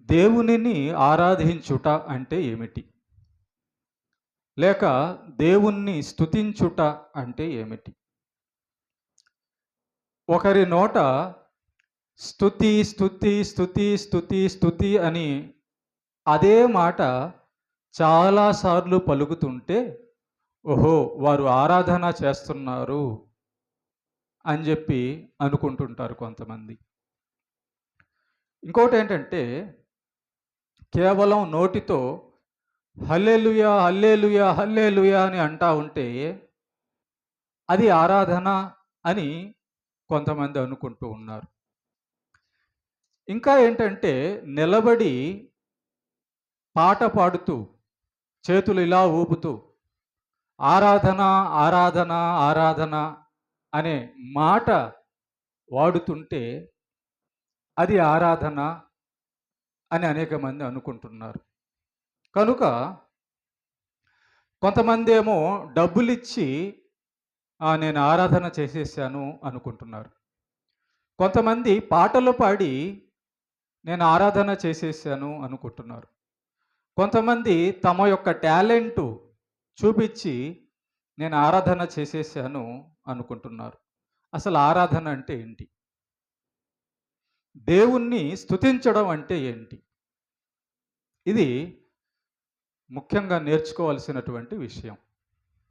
దేవునిని ఆరాధించుట అంటే ఏమిటి? లేక దేవుణ్ణి స్తుతించుట అంటే ఏమిటి? ఒకరి నోట స్తుతి, స్తుతి, స్తుతి, స్తుతి, స్తుతి అని అదే మాట చాలా సార్లు పలుకుతుంటే, ఓహో! వారు ఆరాధన చేస్తున్నారు అని జెప్పి అనుకుంటుంటారు కొంతమంది. ఇంకోటేంటంటే, కేవలం నోటితో హల్లెలూయా, హల్లెలూయా, హల్లెలూయా అని అంటా ఉంటే, అది ఆరాధన అని కొంతమంది అనుకుంటూ ఉన్నారు. ఇంకా ఏంటంటే, నిలబడి పాట పాడుతూ, చేతులు ఇలా ఊపుతూ, ఆరాధన, ఆరాధన, ఆరాధన అనే మాట వాడుతుంటే, అది ఆరాధన అని అనేక మంది అనుకుంటున్నారు. కనుక కొంతమందేమో డబ్బులిచ్చి నేను ఆరాధన చేసేసాను అనుకుంటున్నారు. కొంతమంది పాటలు పాడి నేను ఆరాధన చేసేసాను అనుకుంటున్నారు. కొంతమంది తమ యొక్క టాలెంటు చూపిచ్చి నేను ఆరాధన చేసేసాను అనుకుంటున్నారు. అసలు ఆరాధన అంటే ఏంటి? దేవుణ్ణి స్తుతించడం అంటే ఏంటి? ఇది ముఖ్యంగా నేర్చుకోవాల్సినటువంటి విషయం.